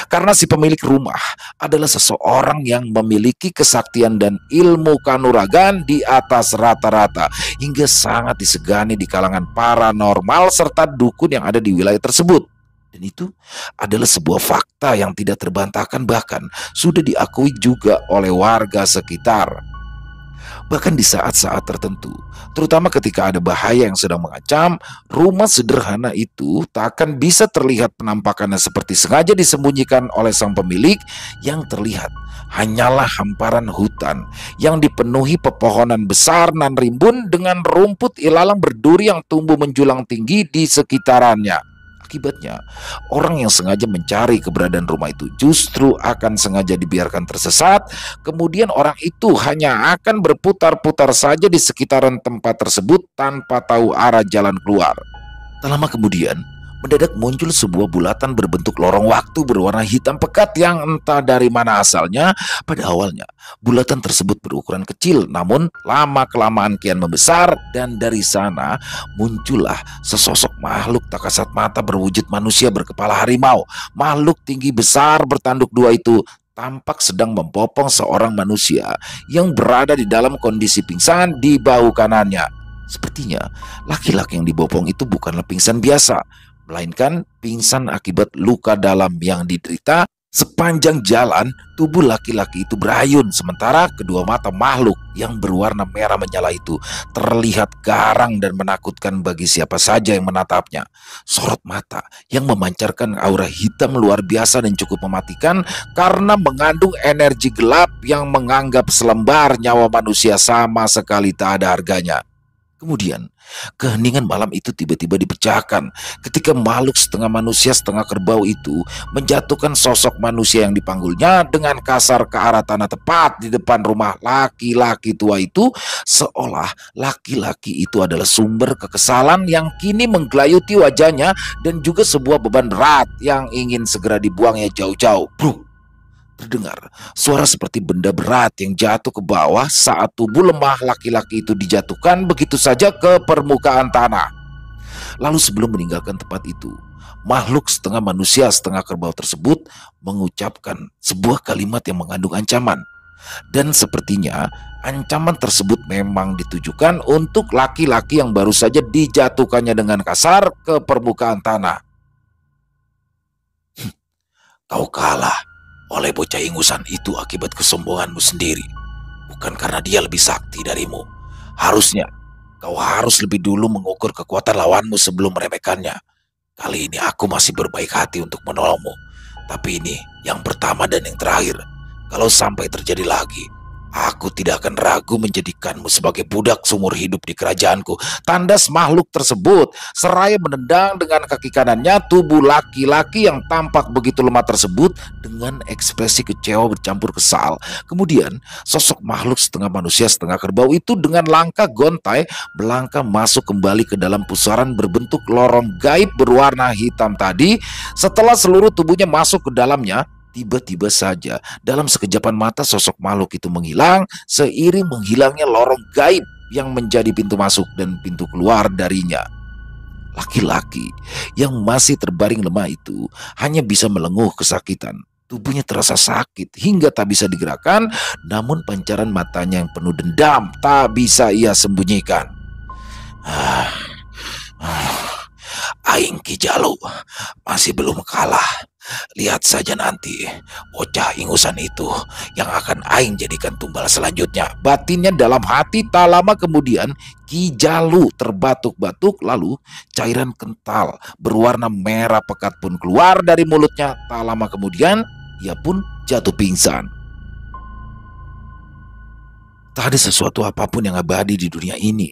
karena si pemilik rumah adalah seseorang yang memiliki kesaktian dan ilmu kanuragan di atas rata-rata hingga sangat disegani di kalangan paranormal serta dukun yang ada di wilayah tersebut. Dan itu adalah sebuah fakta yang tidak terbantahkan, bahkan sudah diakui juga oleh warga sekitar. Bahkan di saat-saat tertentu, terutama ketika ada bahaya yang sedang mengancam, rumah sederhana itu tak akan bisa terlihat penampakannya seperti sengaja disembunyikan oleh sang pemilik. Yang terlihat hanyalah hamparan hutan yang dipenuhi pepohonan besar nan rimbun dengan rumput ilalang berduri yang tumbuh menjulang tinggi di sekitarannya. Akibatnya, orang yang sengaja mencari keberadaan rumah itu justru akan sengaja dibiarkan tersesat. Kemudian orang itu hanya akan berputar-putar saja di sekitaran tempat tersebut tanpa tahu arah jalan keluar. Tak lama kemudian, mendadak muncul sebuah bulatan berbentuk lorong waktu berwarna hitam pekat yang entah dari mana asalnya. Pada awalnya, bulatan tersebut berukuran kecil, namun lama-kelamaan kian membesar, dan dari sana muncullah sesosok makhluk tak kasat mata berwujud manusia berkepala harimau. Makhluk tinggi besar bertanduk dua itu tampak sedang membopong seorang manusia yang berada di dalam kondisi pingsan di bahu kanannya. Sepertinya laki-laki yang dibopong itu bukanlah pingsan biasa, melainkan pingsan akibat luka dalam yang diderita. Sepanjang jalan, tubuh laki-laki itu berayun, sementara kedua mata makhluk yang berwarna merah menyala itu terlihat garang dan menakutkan bagi siapa saja yang menatapnya. Sorot mata yang memancarkan aura hitam luar biasa dan cukup mematikan karena mengandung energi gelap yang menganggap selembar nyawa manusia sama sekali tak ada harganya. Kemudian, keheningan malam itu tiba-tiba dipecahkan ketika makhluk setengah manusia setengah kerbau itu menjatuhkan sosok manusia yang dipanggulnya dengan kasar ke arah tanah tepat di depan rumah laki-laki tua itu, seolah laki-laki itu adalah sumber kekesalan yang kini menggelayuti wajahnya dan juga sebuah beban berat yang ingin segera dibuangnya jauh-jauh. Bruk! Terdengar suara seperti benda berat yang jatuh ke bawah saat tubuh lemah laki-laki itu dijatuhkan begitu saja ke permukaan tanah. Lalu sebelum meninggalkan tempat itu, makhluk setengah manusia setengah kerbau tersebut mengucapkan sebuah kalimat yang mengandung ancaman. Dan sepertinya ancaman tersebut memang ditujukan untuk laki-laki yang baru saja dijatuhkannya dengan kasar ke permukaan tanah. Kau kalah oleh bocah ingusan itu akibat kesombonganmu sendiri, bukan karena dia lebih sakti darimu. Harusnya kau harus lebih dulu mengukur kekuatan lawanmu sebelum meremehkannya. Kali ini aku masih berbaik hati untuk menolongmu, tapi ini yang pertama dan yang terakhir. Kalau sampai terjadi lagi, aku tidak akan ragu menjadikanmu sebagai budak seumur hidup di kerajaanku. Tandas makhluk tersebut seraya menendang dengan kaki kanannya tubuh laki-laki yang tampak begitu lemah tersebut dengan ekspresi kecewa bercampur kesal. Kemudian sosok makhluk setengah manusia setengah kerbau itu dengan langkah gontai melangkah masuk kembali ke dalam pusaran berbentuk lorong gaib berwarna hitam tadi. Setelah seluruh tubuhnya masuk ke dalamnya, tiba-tiba saja dalam sekejapan mata sosok makhluk itu menghilang seiring menghilangnya lorong gaib yang menjadi pintu masuk dan pintu keluar darinya. Laki-laki yang masih terbaring lemah itu hanya bisa melenguh kesakitan. Tubuhnya terasa sakit hingga tak bisa digerakkan, namun pancaran matanya yang penuh dendam tak bisa ia sembunyikan. Aing Ki Jalu masih belum kalah. Lihat saja nanti bocah ingusan itu yang akan Aing jadikan tumbal selanjutnya, batinnya dalam hati. Tak lama kemudian Ki Jalu terbatuk-batuk, lalu cairan kental berwarna merah pekat pun keluar dari mulutnya. Tak lama kemudian ia pun jatuh pingsan. Tak ada sesuatu apapun yang abadi di dunia ini.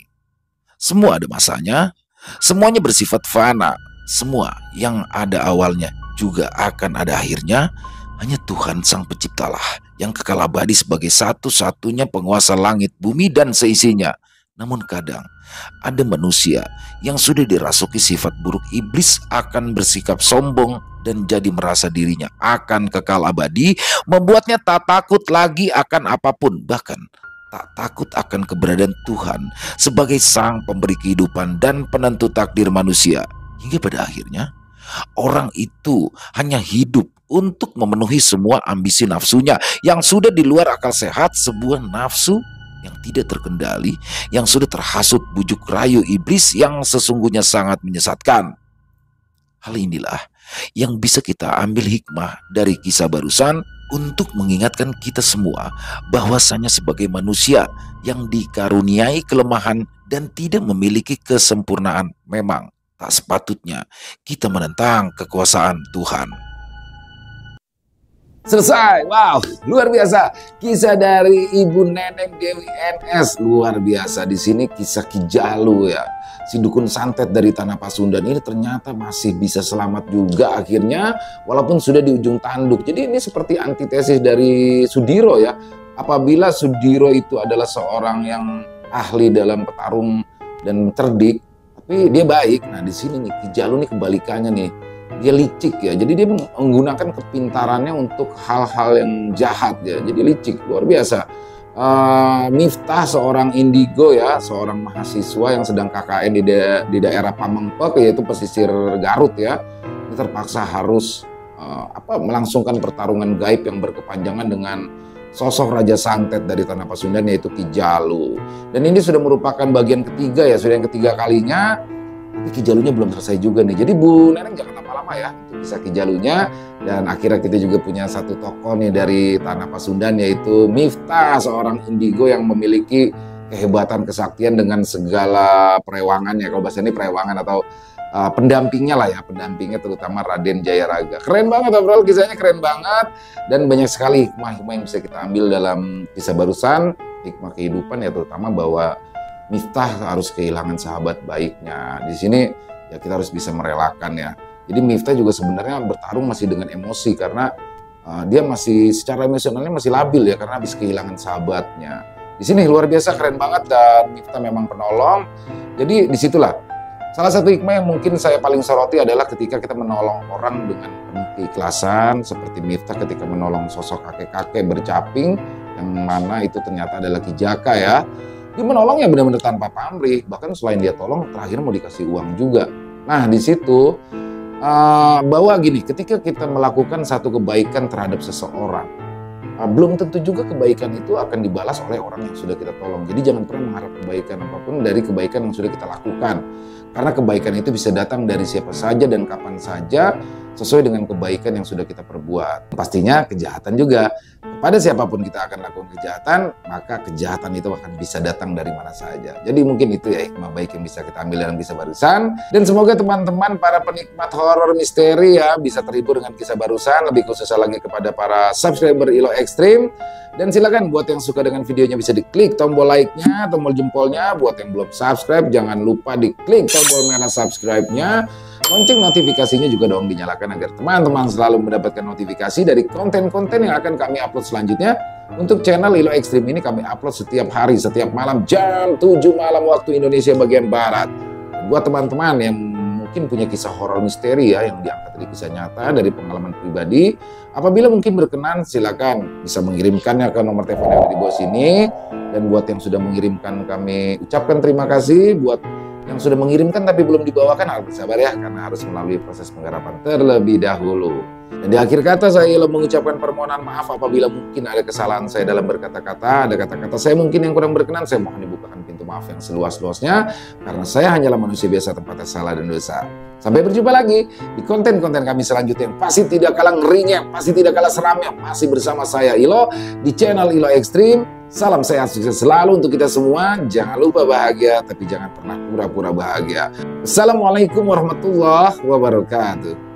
Semua ada masanya, semuanya bersifat fana. Semua yang ada awalnya juga akan ada akhirnya. Hanya Tuhan Sang Penciptalah yang kekal abadi sebagai satu-satunya penguasa langit, bumi, dan seisinya. Namun kadang ada manusia yang sudah dirasuki sifat buruk iblis akan bersikap sombong dan jadi merasa dirinya akan kekal abadi, membuatnya tak takut lagi akan apapun, bahkan tak takut akan keberadaan Tuhan sebagai sang pemberi kehidupan dan penentu takdir manusia. Hingga pada akhirnya orang itu hanya hidup untuk memenuhi semua ambisi nafsunya yang sudah di luar akal sehat, sebuah nafsu yang tidak terkendali, yang sudah terhasut bujuk rayu iblis yang sesungguhnya sangat menyesatkan. Hal inilah yang bisa kita ambil hikmah dari kisah barusan untuk mengingatkan kita semua bahwasanya sebagai manusia yang dikaruniai kelemahan dan tidak memiliki kesempurnaan, memang tak sepatutnya kita menentang kekuasaan Tuhan. Selesai. Wow, luar biasa. Kisah dari Ibu Neneng Dewi NS luar biasa. Di sini kisah Ki Jalu ya. Si dukun santet dari Tanah Pasundan ini ternyata masih bisa selamat juga akhirnya walaupun sudah di ujung tanduk. Jadi ini seperti antitesis dari Sudiro ya. Apabila Sudiro itu adalah seorang yang ahli dalam petarung dan cerdik, tapi dia baik. Nah, di sini nih Ki Jalu nih kebalikannya nih. Dia licik ya, jadi dia menggunakan kepintarannya untuk hal-hal yang jahat ya, jadi licik luar biasa. Miftah seorang indigo ya, seorang mahasiswa yang sedang KKN di daerah Pamengpek yaitu pesisir Garut ya, ini terpaksa harus melangsungkan pertarungan gaib yang berkepanjangan dengan sosok Raja Santet dari Tanah Pasundan yaitu Ki Jalu. Dan ini sudah merupakan bagian ketiga ya, sudah yang ketiga kalinya. Tapi Ki Jalunya belum selesai juga nih. Jadi Bu Neneng jangan lama-lama ya untuk bisa Ki Jalunya. Dan akhirnya kita juga punya satu tokoh nih dari Tanah Pasundan yaitu Miftah, seorang indigo yang memiliki kehebatan kesaktian dengan segala perewangan ya. Kalau bahasa ini perewangan atau pendampingnya lah ya, pendampingnya terutama Raden Jayaraga. Keren banget overall kisahnya, keren banget. Dan banyak sekali hikmah-hikmah yang bisa kita ambil dalam kisah barusan, hikmah kehidupan ya, terutama bahwa Miftah harus kehilangan sahabat baiknya. Di sini ya kita harus bisa merelakan ya. Jadi Miftah juga sebenarnya bertarung masih dengan emosi karena dia masih secara emosionalnya masih labil ya karena habis kehilangan sahabatnya. Di sini luar biasa keren banget dan Miftah memang penolong. Jadi disitulah salah satu hikmah yang mungkin saya paling soroti adalah ketika kita menolong orang dengan penuh keikhlasan seperti Miftah ketika menolong sosok kakek-kakek bercaping yang mana itu ternyata adalah Ki Jaka ya. Dia menolongnya benar-benar tanpa pamrih, bahkan selain dia tolong, terakhir mau dikasih uang juga. Nah, di situ bahwa gini, ketika kita melakukan satu kebaikan terhadap seseorang, belum tentu juga kebaikan itu akan dibalas oleh orang yang sudah kita tolong. Jadi jangan pernah mengharap kebaikan apapun dari kebaikan yang sudah kita lakukan. Karena kebaikan itu bisa datang dari siapa saja dan kapan saja sesuai dengan kebaikan yang sudah kita perbuat. Pastinya kejahatan juga. Kepada siapapun kita akan lakukan kejahatan, maka kejahatan itu akan bisa datang dari mana saja. Jadi mungkin itu ya hikmah baik yang bisa kita ambil dalam kisah barusan. Dan semoga teman-teman para penikmat horor misteri ya bisa terhibur dengan kisah barusan. Lebih khususnya lagi kepada para subscriber Ilo Extreme. Dan silakan buat yang suka dengan videonya bisa diklik tombol like-nya, tombol jempolnya. Buat yang belum subscribe jangan lupa diklik tombol merah subscribe-nya. Lonceng notifikasinya juga dong dinyalakan agar teman-teman selalu mendapatkan notifikasi dari konten-konten yang akan kami upload selanjutnya. Untuk channel Ilo Extreme ini kami upload setiap hari, setiap malam jam 7 malam waktu Indonesia bagian Barat. Dan buat teman-teman yang mungkin punya kisah horor misteri ya yang diangkat dari kisah nyata, dari pengalaman pribadi, apabila mungkin berkenan silakan bisa mengirimkannya ke nomor telepon yang ada di bawah sini. Dan buat yang sudah mengirimkan kami ucapkan terima kasih. Buat yang sudah mengirimkan tapi belum dibawakan harus bersabar ya karena harus melalui proses penggarapan terlebih dahulu. Dan di akhir kata saya mengucapkan permohonan maaf apabila mungkin ada kesalahan saya dalam berkata-kata, ada kata-kata saya mungkin yang kurang berkenan, saya mohon dibukakan pintu maaf yang seluas-luasnya karena saya hanyalah manusia biasa tempatnya salah dan dosa. Sampai berjumpa lagi di konten-konten kami selanjutnya yang pasti tidak kalah ngerinya, pasti tidak kalah seramnya, masih bersama saya Ilo di channel Ilo Extreme. Salam sehat sukses selalu untuk kita semua. Jangan lupa bahagia, tapi jangan pernah pura-pura bahagia. Assalamualaikum warahmatullahi wabarakatuh.